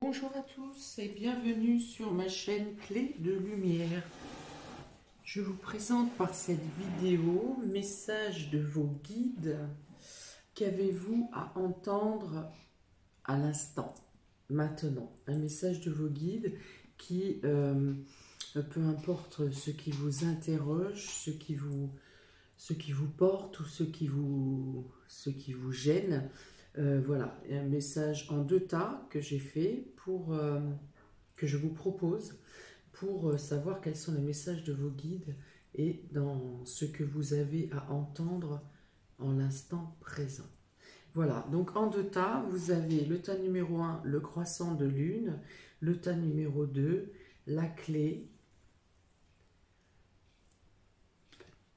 Bonjour à tous et bienvenue sur ma chaîne Clé de Lumière. Je vous présente par cette vidéo message de vos guides. Qu'avez-vous à entendre à l'instant, maintenant? Un message de vos guides qui, peu importe ce qui vous interroge, ce qui vous porte ou ce qui vous gêne. Voilà, un message en deux tas que j'ai fait que je vous propose pour savoir quels sont les messages de vos guides et dans ce que vous avez à entendre en l'instant présent. Voilà, donc en deux tas, vous avez le tas numéro 1, le croissant de lune, le tas numéro 2, la clé,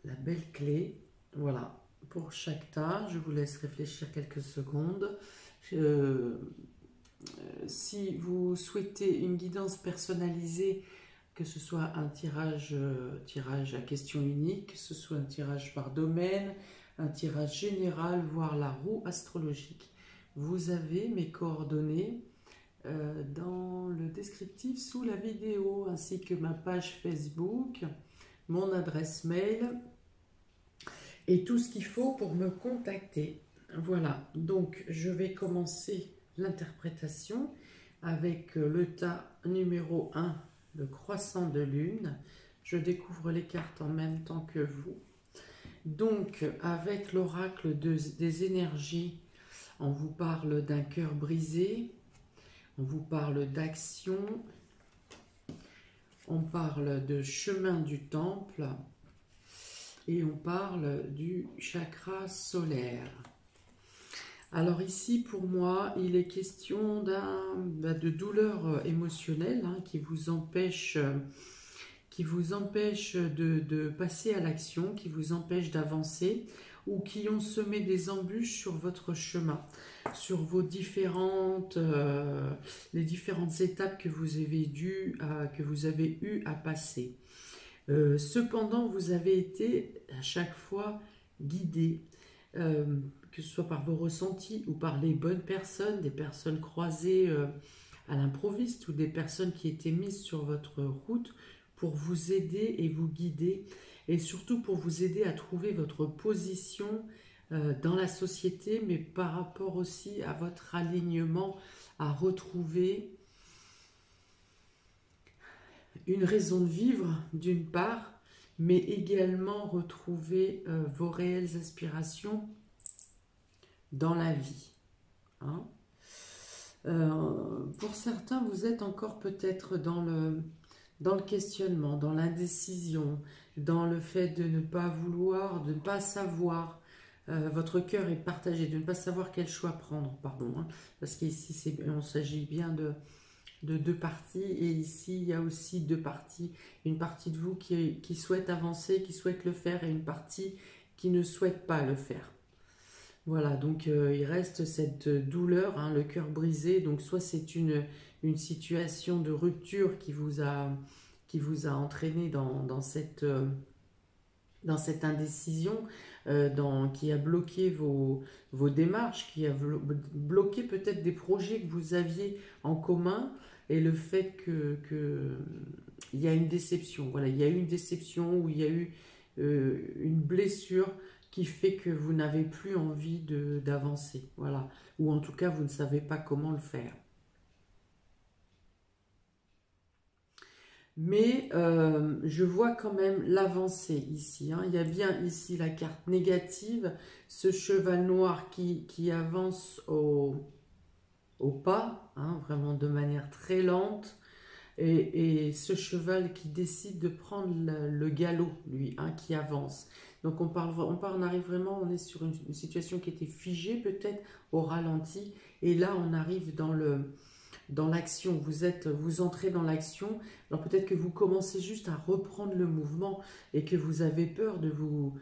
la belle clé. Voilà, pour chaque tas, je vous laisse réfléchir quelques secondes. Si vous souhaitez une guidance personnalisée, que ce soit un tirage à question unique, que ce soit un tirage par domaine, un tirage général, voire la roue astrologique, vous avez mes coordonnées dans le descriptif sous la vidéo, ainsi que ma page Facebook, mon adresse mail et tout ce qu'il faut pour me contacter. Voilà, donc je vais commencer l'interprétation avec le tas numéro 1, le croissant de lune. Je découvre les cartes en même temps que vous. Donc, avec l'oracle des énergies, on vous parle d'un cœur brisé, on vous parle d'action, on parle de chemin du temple et on parle du chakra solaire. Alors ici, pour moi, il est question de douleur émotionnelle qui vous empêche de passer à l'action, qui vous empêche d'avancer ou qui ont semé des embûches sur votre chemin, sur vos les différentes étapes que vous avez eu à passer. Cependant, vous avez été à chaque fois guidé, que ce soit par vos ressentis ou par les bonnes personnes, des personnes croisées à l'improviste ou des personnes qui étaient mises sur votre route pour vous aider et vous guider et surtout pour vous aider à trouver votre position dans la société, mais par rapport aussi à votre alignement, à retrouver une raison de vivre d'une part, mais également retrouver vos réelles aspirations dans la vie. Pour certains, vous êtes encore peut-être dans le questionnement, dans l'indécision, dans le fait de ne pas vouloir, de ne pas savoir. Votre cœur est partagé, de ne pas savoir quel choix prendre, pardon, parce qu'ici, on s'agit bien de deux parties, et ici, il y a aussi deux parties. Une partie de vous qui souhaite avancer, qui souhaite le faire, et une partie qui ne souhaite pas le faire. Voilà, donc il reste cette douleur, le cœur brisé. Donc soit c'est une situation de rupture qui vous a entraîné dans cette indécision, qui a bloqué vos démarches, qui a bloqué peut-être des projets que vous aviez en commun, et le fait il y a une déception. Voilà, il y a eu une déception, ou il y a eu une blessure qui fait que vous n'avez plus envie d'avancer, voilà, ou en tout cas vous ne savez pas comment le faire. Mais je vois quand même l'avancée ici. Il y a bien ici la carte négative, ce cheval noir qui avance au pas, vraiment de manière très lente, et ce cheval qui décide de prendre le galop, lui, qui avance. Donc on arrive vraiment, on est sur une situation qui était figée peut-être au ralenti, et là on arrive dans l'action, vous entrez dans l'action. Alors peut-être que vous commencez juste à reprendre le mouvement et que vous avez peur de vous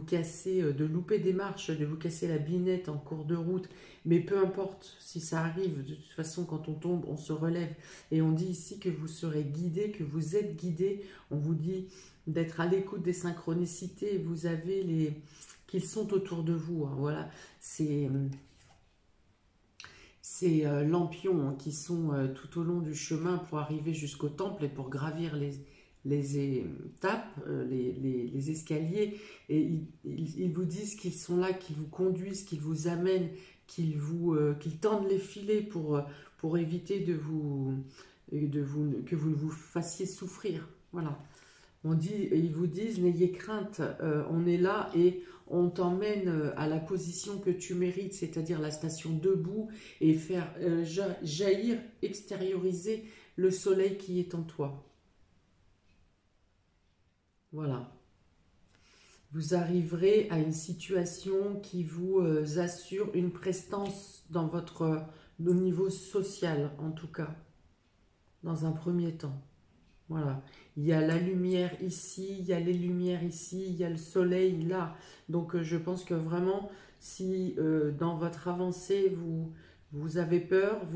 casser, de louper des marches, de vous casser la binette en cours de route, mais peu importe si ça arrive, de toute façon quand on tombe, on se relève, et on dit ici que vous serez guidé, que vous êtes guidé, on vous dit d'être à l'écoute des synchronicités, vous avez qu'ils sont autour de vous, voilà, ces lampions hein, qui sont tout au long du chemin pour arriver jusqu'au temple et pour gravir les étapes, les escaliers. Et ils vous disent qu'ils sont là, qu'ils vous conduisent, qu'ils vous amènent, qu'ils tendent les filets pour éviter que vous ne vous fassiez souffrir. Voilà. Ils vous disent, n'ayez crainte, on est là et on t'emmène à la position que tu mérites, c'est-à-dire la station debout et faire jaillir, extérioriser le soleil qui est en toi. Voilà. Vous arriverez à une situation qui vous assure une prestance dans au niveau social, en tout cas, dans un premier temps. Voilà, il y a la lumière ici, il y a les lumières ici, il y a le soleil là. Donc je pense que vraiment, si dans votre avancée, vous avez peur,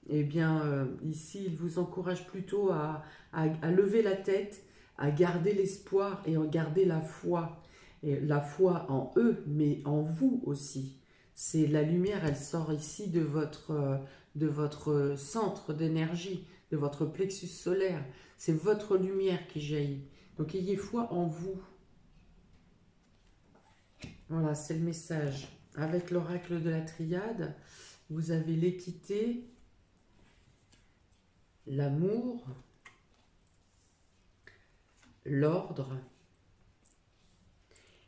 eh bien ici, il vous encourage plutôt à lever la tête, à garder l'espoir et à garder la foi. Et la foi en eux, mais en vous aussi. C'est la lumière, elle sort ici de votre centre d'énergie, de votre plexus solaire. C'est votre lumière qui jaillit. Donc ayez foi en vous. Voilà, c'est le message. Avec l'oracle de la triade, vous avez l'équité, l'amour, l'ordre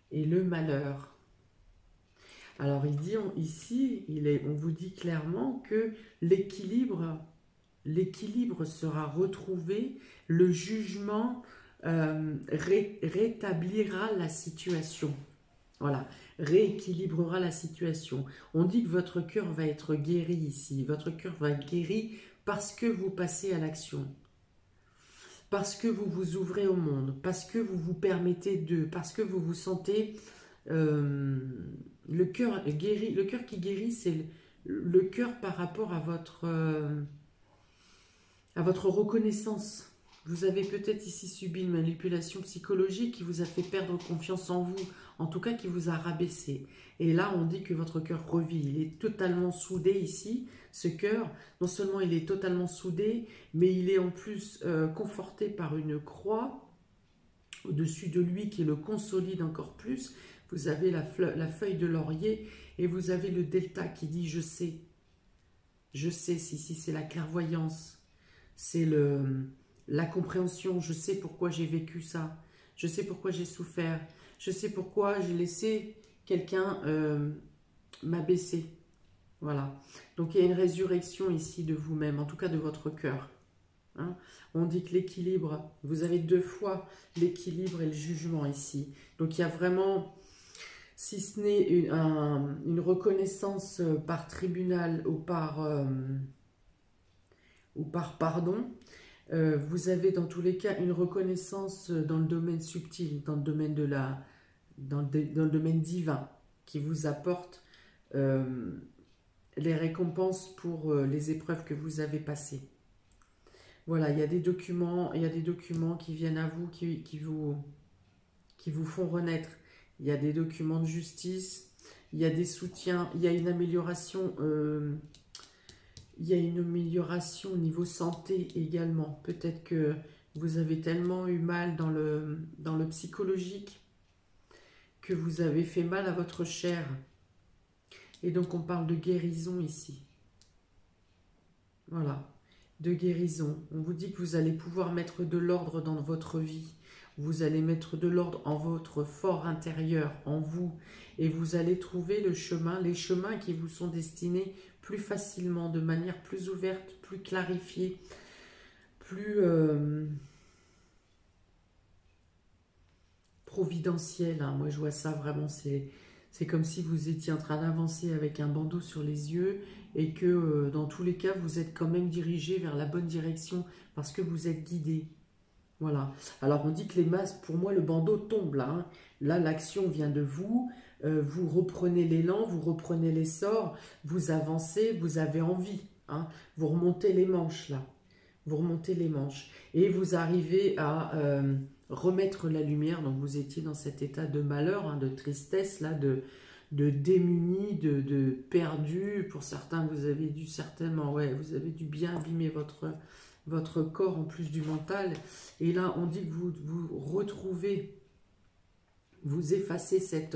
et le malheur. Alors il dit ici, on vous dit clairement que l'équilibre sera retrouvé, le jugement rétablira la situation. Voilà, rééquilibrera la situation. On dit que votre cœur va être guéri ici. Votre cœur va être guéri parce que vous passez à l'action. Parce que vous vous ouvrez au monde. Parce que vous vous permettez parce que vous vous sentez... le cœur guéri. Le cœur qui guérit, c'est le cœur par rapport à votre reconnaissance. Vous avez peut-être ici subi une manipulation psychologique qui vous a fait perdre confiance en vous, en tout cas qui vous a rabaissé. Et là, on dit que votre cœur revit. Il est totalement soudé ici, ce cœur. Non seulement il est totalement soudé, mais il est en plus conforté par une croix au-dessus de lui qui le consolide encore plus. Vous avez la feuille de laurier et vous avez le delta qui dit « je sais ». Je sais, si c'est la clairvoyance. C'est la compréhension, je sais pourquoi j'ai vécu ça, je sais pourquoi j'ai souffert, je sais pourquoi j'ai laissé quelqu'un m'abaisser. Voilà. Donc il y a une résurrection ici de vous-même, en tout cas de votre cœur. Hein. On dit que l'équilibre, vous avez deux fois l'équilibre et le jugement ici. Donc il y a vraiment, si ce n'est une reconnaissance par tribunal ou par pardon, vous avez dans tous les cas une reconnaissance dans le domaine subtil, dans le domaine dans le domaine divin, qui vous apporte les récompenses pour les épreuves que vous avez passées. Voilà, il y a des documents qui viennent à vous, qui vous font renaître. Il y a des documents de justice, il y a des soutiens, il y a une amélioration. Il y a une amélioration au niveau santé également. Peut-être que vous avez tellement eu mal dans le psychologique que vous avez fait mal à votre chair. Et donc on parle de guérison ici. Voilà, de guérison. On vous dit que vous allez pouvoir mettre de l'ordre dans votre vie. Vous allez mettre de l'ordre en votre fort intérieur, en vous. Et vous allez trouver les chemins qui vous sont destinés plus facilement, de manière plus ouverte, plus clarifiée, plus providentielle. Hein. Moi, je vois ça vraiment, c'est comme si vous étiez en train d'avancer avec un bandeau sur les yeux et que dans tous les cas, vous êtes quand même dirigé vers la bonne direction parce que vous êtes guidé. Voilà. Alors, on dit que les masses, pour moi, le bandeau tombe là. Hein. Là, l'action vient de vous. Vous reprenez l'élan, vous reprenez l'essor, vous avancez, vous avez envie. Hein. Vous remontez les manches là. Vous remontez les manches. Et vous arrivez à remettre la lumière. Donc, vous étiez dans cet état de malheur, hein, de tristesse, là, de démunis, de perdus. Pour certains, vous avez dû certainement, ouais, vous avez dû bien abîmer votre corps en plus du mental. Et là, on dit que vous retrouvez, vous effacez cet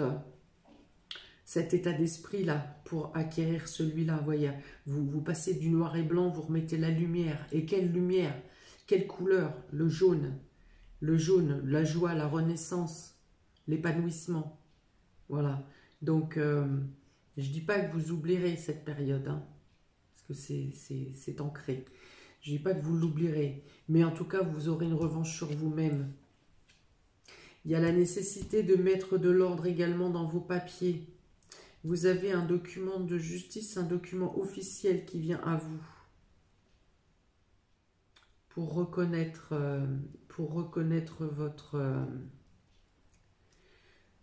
état d'esprit-là pour acquérir celui-là. Voyez, vous passez du noir et blanc, vous remettez la lumière. Et quelle lumière? Quelle couleur? Le jaune. Le jaune, la joie, la renaissance, l'épanouissement. Voilà. Donc, je ne dis pas que vous oublierez cette période, hein, parce que c'est ancré. Je ne dis pas que vous l'oublierez, mais en tout cas, vous aurez une revanche sur vous-même. Il y a la nécessité de mettre de l'ordre également dans vos papiers. Vous avez un document de justice, un document officiel qui vient à vous pour reconnaître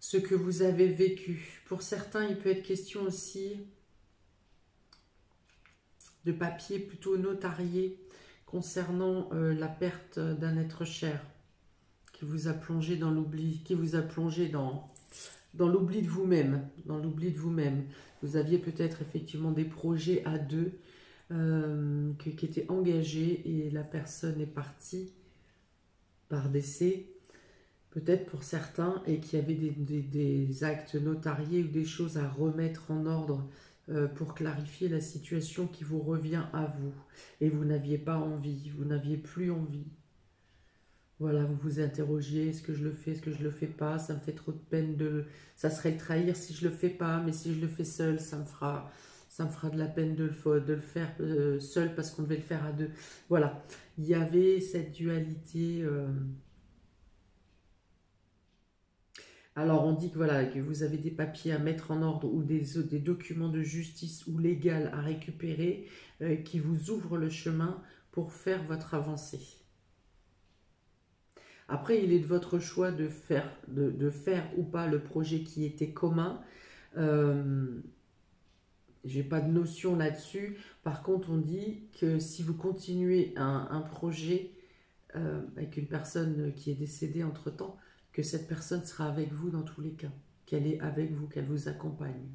ce que vous avez vécu. Pour certains, il peut être question aussi de papier plutôt notarié concernant la perte d'un être cher qui vous a plongé dans l'oubli, qui vous a plongé dans l'oubli de vous-même, dans l'oubli de vous-même. Vous aviez peut-être effectivement des projets à deux qui étaient engagés et la personne est partie par décès, peut-être pour certains, et qui avaient des actes notariés ou des choses à remettre en ordre pour clarifier la situation qui vous revient à vous. Et vous n'aviez pas envie, vous n'aviez plus envie. Voilà, vous vous interrogiez, est-ce que je le fais, est-ce que je le fais pas, ça me fait trop de peine ça serait le trahir si je le fais pas, mais si je le fais seul, ça me fera de la peine de le faire seul parce qu'on devait le faire à deux. Voilà, il y avait cette dualité. Alors on dit que voilà, que vous avez des papiers à mettre en ordre ou des documents de justice ou légal à récupérer qui vous ouvrent le chemin pour faire votre avancée. Après, il est de votre choix de faire ou pas le projet qui était commun. Je n'ai pas de notion là-dessus. Par contre, on dit que si vous continuez un projet avec une personne qui est décédée entre-temps, que cette personne sera avec vous dans tous les cas, qu'elle est avec vous, qu'elle vous accompagne.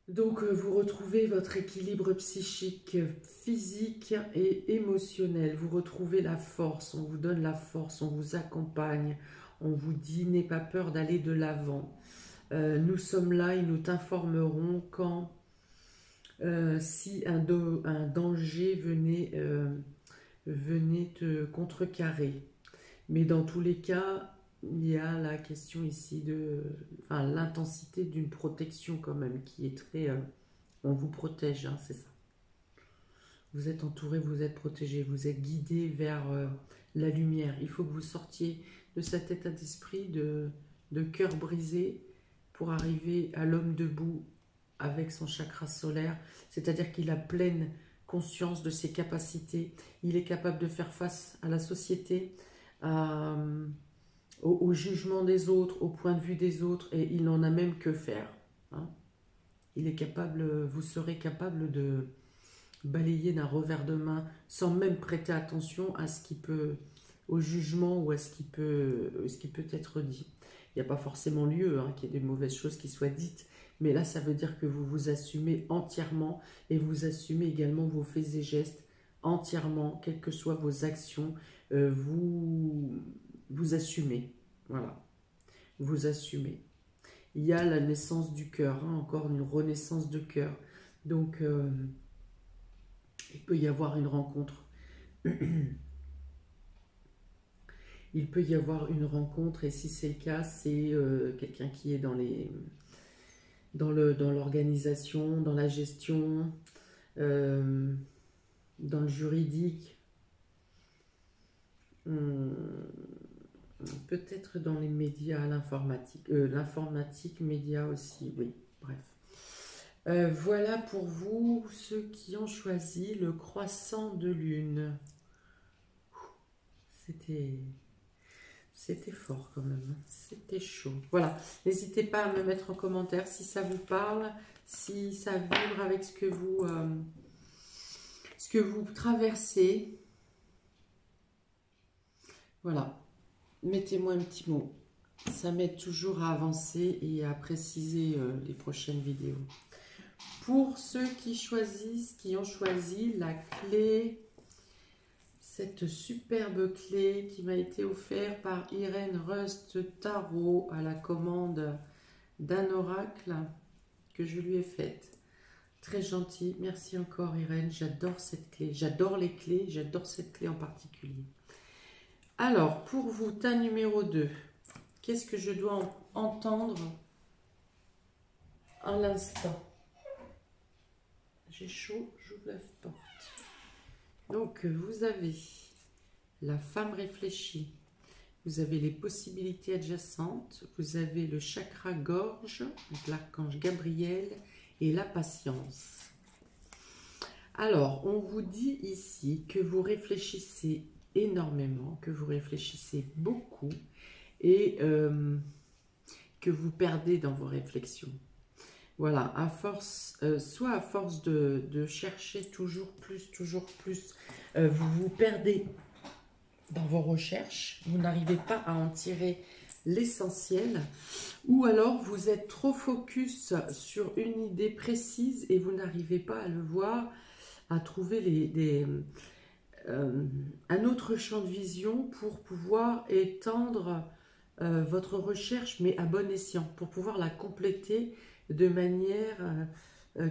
Donc, vous retrouvez votre équilibre psychique, physique et émotionnel. Vous retrouvez la force, on vous donne la force, on vous accompagne. On vous dit, n'aie pas peur d'aller de l'avant. Nous sommes là et nous t'informerons quand, si un danger venait te contrecarrer. Mais dans tous les cas, il y a la question ici de l'intensité d'une protection quand même qui est très... on vous protège, hein, c'est ça. Vous êtes entouré, vous êtes protégé, vous êtes guidé vers la lumière. Il faut que vous sortiez de cet état d'esprit de cœur brisé pour arriver à l'homme debout avec son chakra solaire. C'est-à-dire qu'il a pleine conscience de ses capacités. Il est capable de faire face à la société, au jugement des autres, au point de vue des autres, et il n'en a même que faire. Hein. Il est capable, vous serez capable de balayer d'un revers de main sans même prêter attention à ce qui peut, au jugement ou à ce qui peut être dit. Il n'y a pas forcément lieu qu'il y ait des mauvaises choses qui soient dites, mais là ça veut dire que vous vous assumez entièrement et vous assumez également vos faits et gestes entièrement, quelles que soient vos actions, vous assumez, voilà, vous assumez. Il y a la naissance du cœur, encore une renaissance de cœur, donc il peut y avoir une rencontre. Il peut y avoir une rencontre, et si c'est le cas, c'est quelqu'un qui est dans l'organisation, dans la gestion, dans le juridique, peut-être dans les médias, l'informatique, médias aussi, oui, bref. Voilà pour vous, ceux qui ont choisi le croissant de lune. C'était fort quand même, c'était chaud. Voilà, n'hésitez pas à me mettre en commentaire si ça vous parle, si ça vibre avec ce que vous traversez. Voilà. mettez-moi un petit mot. Ça m'aide toujours à avancer et à préciser les prochaines vidéos. Pour ceux qui choisissent, qui ont choisi la clé, cette superbe clé qui m'a été offerte par Irène Rust Tarot à la commande d'un oracle que je lui ai faite. Très gentil, merci encore Irène, j'adore cette clé, j'adore les clés, j'adore cette clé en particulier. Alors, pour vous, tas numéro 2, qu'est-ce que je dois entendre à l'instant? J'ai chaud, j'ouvre la porte. Donc, vous avez la femme réfléchie, vous avez les possibilités adjacentes, vous avez le chakra gorge, l'archange Gabriel et la patience. Alors, on vous dit ici que vous réfléchissez énormément, que vous réfléchissez beaucoup et que vous perdez dans vos réflexions. Voilà, à force, soit à force de chercher toujours plus, vous vous perdez dans vos recherches, vous n'arrivez pas à en tirer l'essentiel, ou alors vous êtes trop focus sur une idée précise et vous n'arrivez pas à le voir, à trouver un autre champ de vision pour pouvoir étendre votre recherche, mais à bon escient, pour pouvoir la compléter de manière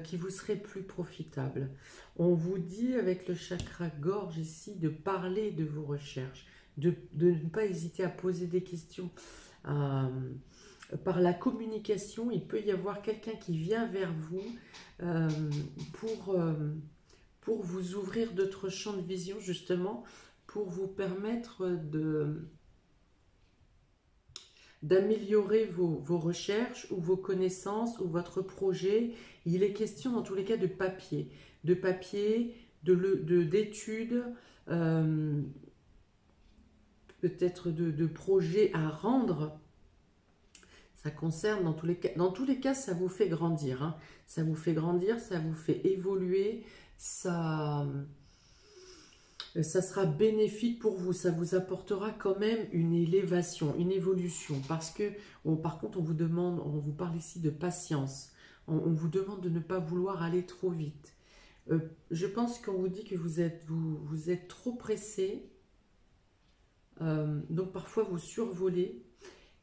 qui vous serait plus profitable. On vous dit avec le chakra gorge ici de parler de vos recherches, de ne pas hésiter à poser des questions. Par la communication, il peut y avoir quelqu'un qui vient vers vous pour vous ouvrir d'autres champs de vision, justement, pour vous permettre d'améliorer vos recherches ou vos connaissances ou votre projet. Il est question dans tous les cas de papier, d'études, peut-être de projets à rendre. Ça concerne dans tous les cas, ça vous fait grandir, hein. Ça vous fait grandir, ça vous fait évoluer, ça sera bénéfique pour vous, ça vous apportera quand même une élévation, une évolution, parce que, par contre, on vous parle ici de patience, on vous demande de ne pas vouloir aller trop vite. Je pense qu'on vous dit que vous êtes trop pressé, donc parfois vous survolez,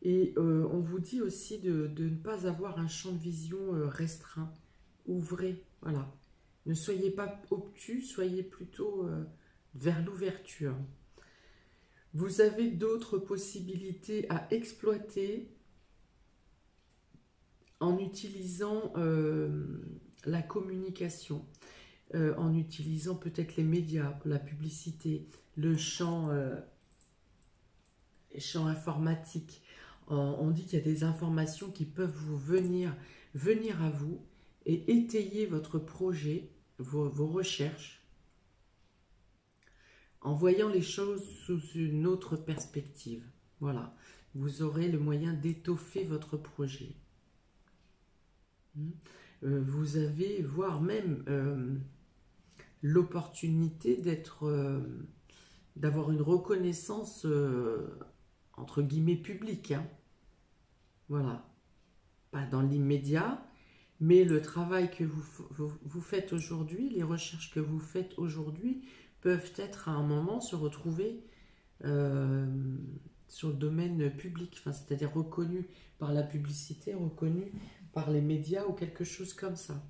et on vous dit aussi de ne pas avoir un champ de vision restreint, ouvrez, voilà. Ne soyez pas obtus, soyez plutôt vers l'ouverture. Vous avez d'autres possibilités à exploiter en utilisant la communication, en utilisant peut-être les médias, la publicité, le champ informatique. On dit qu'il y a des informations qui peuvent vous venir à vous et étayer votre projet, vos recherches, en voyant les choses sous une autre perspective. Voilà, vous aurez le moyen d'étoffer votre projet. Vous avez, voire même, l'opportunité d'avoir une reconnaissance entre guillemets publique, hein. Voilà, pas dans l'immédiat, mais le travail que vous faites aujourd'hui, les recherches que vous faites aujourd'hui peuvent être à un moment se retrouver sur le domaine public, enfin, c'est-à-dire reconnu par la publicité, reconnu par les médias ou quelque chose comme ça.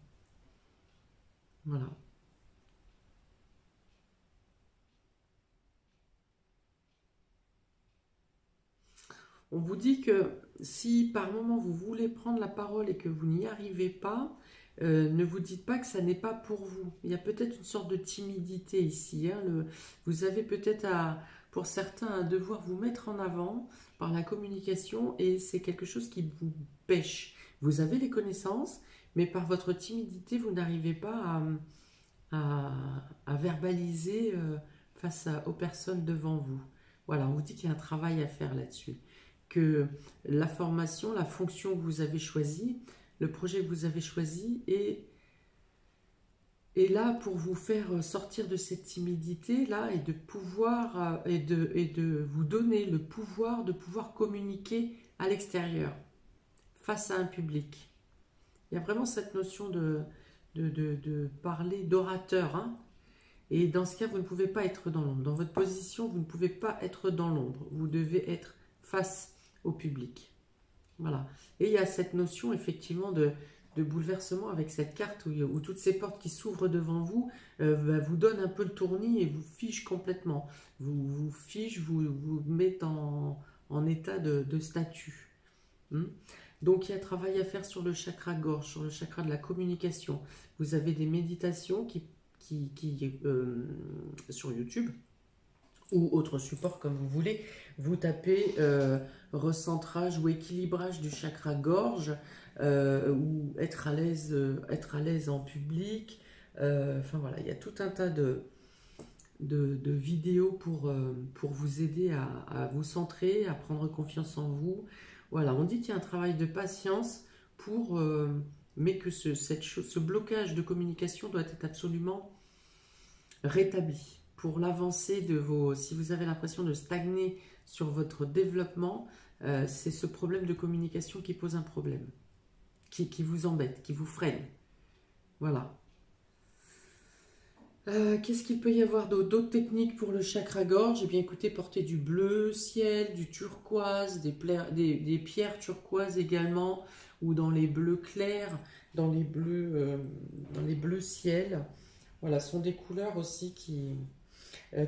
Voilà. On vous dit que si par moment vous voulez prendre la parole et que vous n'y arrivez pas, ne vous dites pas que ça n'est pas pour vous. Il y a peut-être une sorte de timidité ici, hein. Vous avez peut-être, pour certains, à devoir vous mettre en avant par la communication et c'est quelque chose qui vous pêche. Vous avez les connaissances, mais par votre timidité, vous n'arrivez pas à verbaliser face aux personnes devant vous. Voilà, on vous dit qu'il y a un travail à faire là-dessus. Que la formation, la fonction que vous avez choisie, le projet que vous avez choisi est est là pour vous faire sortir de cette timidité-là et de pouvoir, et de vous donner le pouvoir de pouvoir communiquer à l'extérieur, face à un public. Il y a vraiment cette notion de parler d'orateur, hein. Et dans ce cas, vous ne pouvez pas être dans l'ombre. Dans votre position, vous ne pouvez pas être dans l'ombre. Vous devez être face au public. Voilà. Et il y a cette notion, effectivement, de bouleversement avec cette carte où toutes ces portes qui s'ouvrent devant vous vous donnent un peu le tournis et vous figent complètement. Vous figent, vous mettent en état de statue. Donc, il y a un travail à faire sur le chakra gorge, sur le chakra de la communication. Vous avez des méditations sur YouTube ou autre support comme vous voulez. Vous tapez recentrage ou équilibrage du chakra gorge ou être à l'aise en public. Enfin voilà, il y a tout un tas de vidéos pour vous aider à vous centrer, à prendre confiance en vous. Voilà, on dit qu'il y a un travail de patience mais que ce blocage de communication doit être absolument rétabli pour l'avancée de vos... Si vous avez l'impression de stagner sur votre développement, c'est ce problème de communication qui pose un problème, qui vous embête, qui vous freine. Voilà. Qu'est-ce qu'il peut y avoir d'autres techniques pour le chakra-gorge? Eh bien, écoutez, portez du bleu ciel, du turquoise, des pierres turquoises également, ou dans les bleus clairs, dans les bleus ciel. Voilà, ce sont des couleurs aussi qui...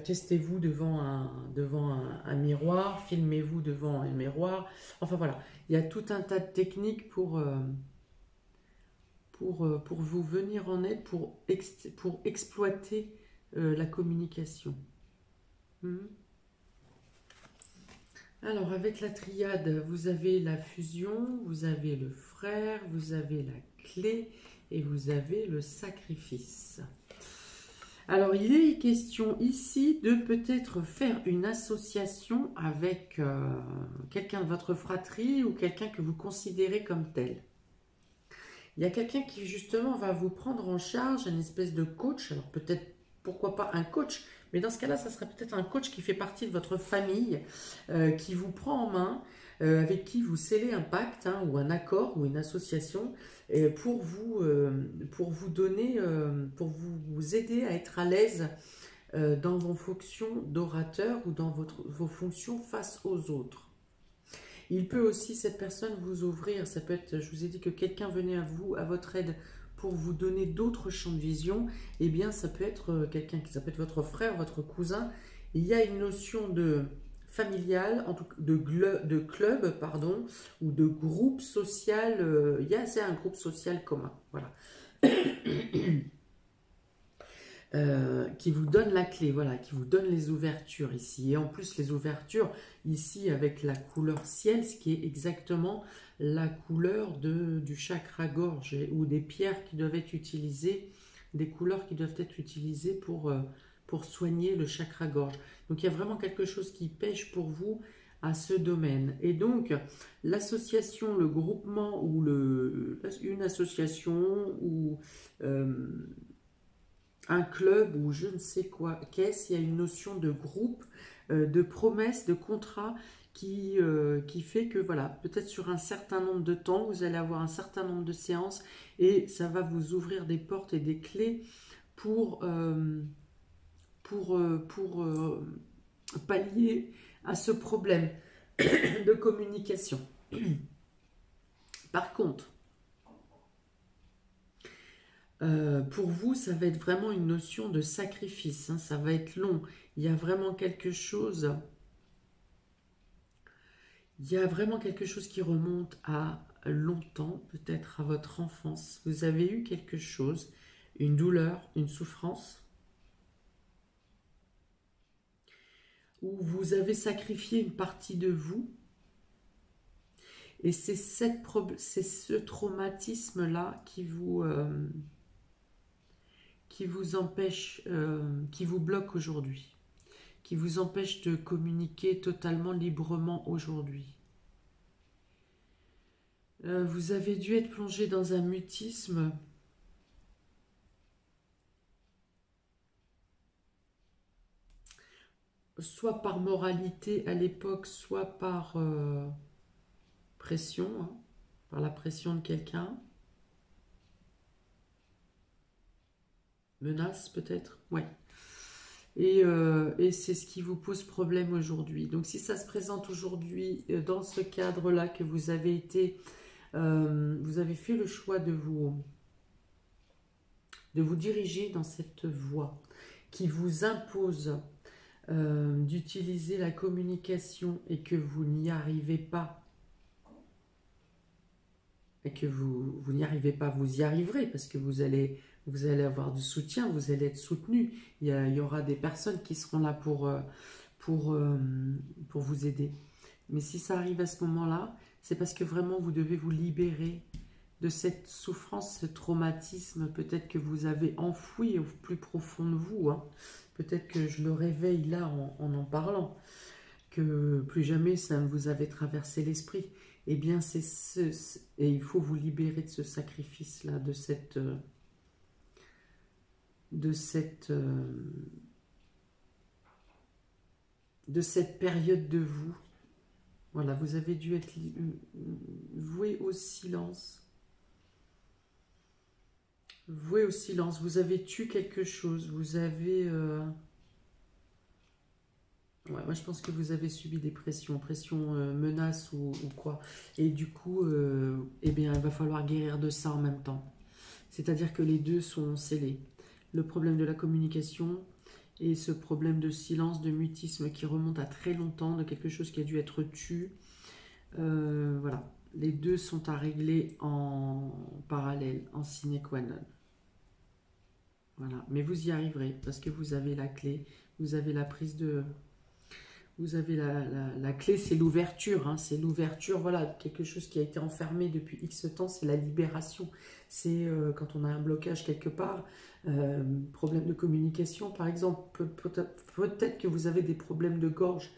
testez-vous devant un miroir, filmez-vous devant un miroir. Enfin voilà, il y a tout un tas de techniques pour vous venir en aide, pour exploiter la communication. Alors, avec la triade, vous avez la fusion, vous avez le frère, vous avez la clé et vous avez le sacrifice. Alors, il est question ici de peut-être faire une association avec quelqu'un de votre fratrie ou quelqu'un que vous considérez comme tel. Il y a quelqu'un qui justement va vous prendre en charge, une espèce de coach, alors peut-être, pourquoi pas un coach, mais dans ce cas-là, ça serait peut-être un coach qui fait partie de votre famille, qui vous prend en main, avec qui vous scellez un pacte, hein, ou un accord, ou une association, pour vous donner, pour vous aider à être à l'aise dans vos fonctions d'orateur ou dans vos fonctions face aux autres. Il peut aussi, cette personne, vous ouvrir, ça peut être, je vous ai dit que quelqu'un venait à vous, à votre aide, pour vous donner d'autres champs de vision, eh bien ça peut être quelqu'un ça peut être votre frère, votre cousin. Il y a une notion de familial, en tout cas de club, pardon, ou de groupe social, c'est un groupe social commun, voilà. Qui vous donne la clé, voilà, qui vous donne les ouvertures ici. Et en plus, les ouvertures ici avec la couleur ciel, ce qui est exactement la couleur du chakra-gorge, ou des pierres qui doivent être utilisées, des couleurs qui doivent être utilisées pour soigner le chakra-gorge. Donc, il y a vraiment quelque chose qui pêche pour vous à ce domaine. Et donc, l'association, le groupement, ou une association, ou... un club ou je ne sais quoi qu'est-ce, il y a une notion de groupe, de promesse, de contrat qui fait que voilà, peut-être sur un certain nombre de temps, vous allez avoir un certain nombre de séances et ça va vous ouvrir des portes et des clés pour pallier à ce problème de communication. Par contre, pour vous, ça va être vraiment une notion de sacrifice, hein, ça va être long. Il y a vraiment quelque chose qui remonte à longtemps, peut-être à votre enfance. Vous avez eu quelque chose, une douleur, une souffrance, où vous avez sacrifié une partie de vous. Et c'est ce traumatisme-là qui vous empêche, qui vous bloque aujourd'hui, qui vous empêche de communiquer totalement librement aujourd'hui. Vous avez dû être plongé dans un mutisme soit par moralité à l'époque, soit par pression, hein, par la pression de quelqu'un. Menace peut-être, ouais. Et c'est ce qui vous pose problème aujourd'hui. Donc si ça se présente aujourd'hui dans ce cadre-là que vous avez été, vous avez fait le choix de vous diriger dans cette voie qui vous impose d'utiliser la communication et que vous n'y arrivez pas, et que vous n'y arrivez pas, vous y arriverez parce que vous allez avoir du soutien, vous allez être soutenu. Il y aura des personnes qui seront là pour, euh, pour vous aider. Mais si ça arrive à ce moment-là, c'est parce que vraiment vous devez vous libérer de cette souffrance, ce traumatisme, peut-être que vous avez enfoui au plus profond de vous. Hein. Peut-être que je le réveille là en parlant, que plus jamais ça ne vous avait traversé l'esprit. Eh bien, et il faut vous libérer de ce sacrifice-là, de cette période de vous. Voilà, vous avez dû être voué au silence. Voué au silence. Vous avez tué quelque chose. Vous avez... Ouais, moi, je pense que vous avez subi des pressions, menaces ou quoi. Et du coup, eh bien, il va falloir guérir de ça en même temps. C'est-à-dire que les deux sont scellés. Le problème de la communication et ce problème de silence, de mutisme qui remonte à très longtemps, de quelque chose qui a dû être tué. Voilà, les deux sont à régler en parallèle, en sine qua non. Voilà, mais vous y arriverez parce que vous avez la clé, vous avez la prise de... Vous avez la clé, c'est l'ouverture, hein, c'est l'ouverture, voilà, quelque chose qui a été enfermé depuis X temps, c'est la libération. C'est quand on a un blocage quelque part, problème de communication par exemple, peut-être que vous avez des problèmes de gorge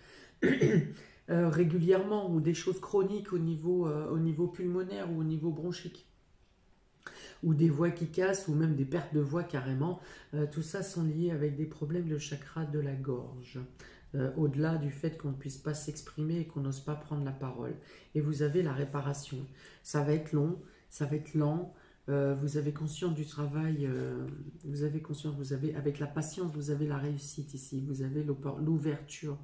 régulièrement ou des choses chroniques au niveau pulmonaire ou au niveau bronchique. Ou des voix qui cassent ou même des pertes de voix carrément. Tout ça sont liés avec des problèmes de chakra de la gorge. Au-delà du fait qu'on ne puisse pas s'exprimer et qu'on n'ose pas prendre la parole. Et vous avez la réparation. Ça va être long, ça va être lent. Vous avez conscience du travail, vous avez conscience, avec la patience, vous avez la réussite ici. Vous avez l'ouverture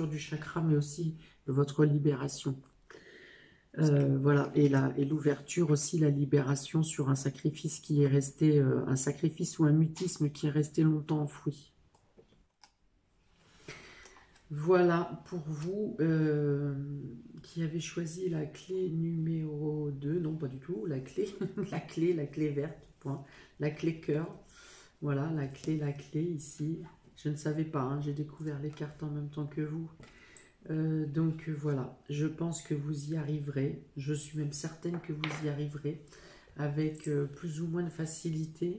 du chakra, mais aussi de votre libération. Voilà, et l'ouverture aussi, la libération sur un sacrifice qui est resté, un sacrifice ou un mutisme qui est resté longtemps enfoui. Voilà pour vous qui avez choisi la clé numéro 2, non pas du tout, la clé, la clé verte, point, la clé cœur, voilà, la clé ici, je ne savais pas, hein, j'ai découvert les cartes en même temps que vous, donc voilà, je pense que vous y arriverez, je suis même certaine que vous y arriverez, avec plus ou moins de facilité.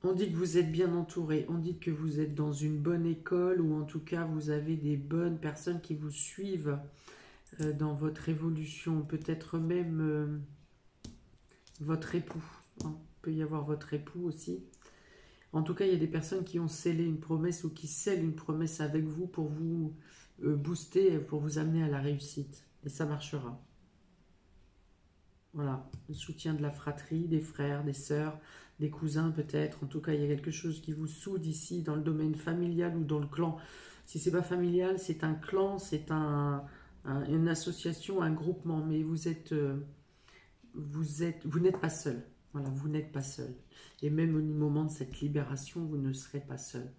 On dit que vous êtes bien entouré, on dit que vous êtes dans une bonne école ou en tout cas vous avez des bonnes personnes qui vous suivent dans votre évolution, peut-être même votre époux, hein. Il peut y avoir votre époux aussi. En tout cas, il y a des personnes qui ont scellé une promesse ou qui scellent une promesse avec vous pour vous booster, pour vous amener à la réussite. Et ça marchera. Voilà, le soutien de la fratrie, des frères, des sœurs, des cousins peut-être. En tout cas, il y a quelque chose qui vous soude ici dans le domaine familial ou dans le clan. Si c'est pas familial, c'est un clan, c'est une association, un groupement. Mais vous n'êtes pas seul. Voilà, vous n'êtes pas seul. Et même au moment de cette libération, vous ne serez pas seul.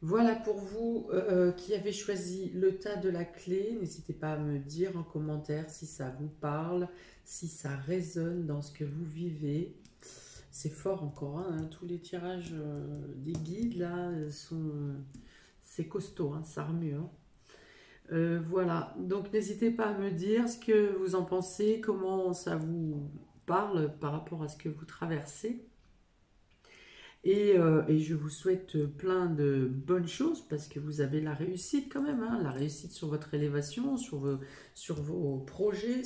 Voilà pour vous qui avez choisi le tas de la clé. N'hésitez pas à me dire en commentaire si ça vous parle, si ça résonne dans ce que vous vivez. C'est fort encore, hein, tous les tirages des guides là c'est costaud, hein, ça remue. Hein. Voilà, donc n'hésitez pas à me dire ce que vous en pensez, comment ça vous parle par rapport à ce que vous traversez. Et je vous souhaite plein de bonnes choses parce que vous avez la réussite quand même, hein, la réussite sur votre élévation, sur vos projets,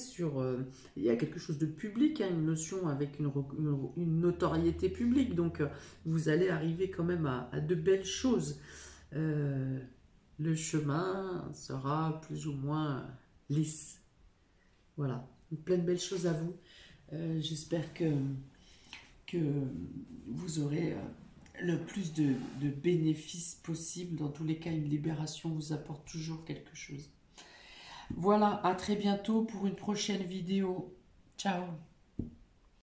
il y a quelque chose de public, hein, une notion avec une notoriété publique, donc vous allez arriver quand même à de belles choses. Le chemin sera plus ou moins lisse. Voilà, plein de belles choses à vous. J'espère que vous aurez le plus de bénéfices possible. Dans tous les cas, une libération vous apporte toujours quelque chose. Voilà, à très bientôt pour une prochaine vidéo. Ciao!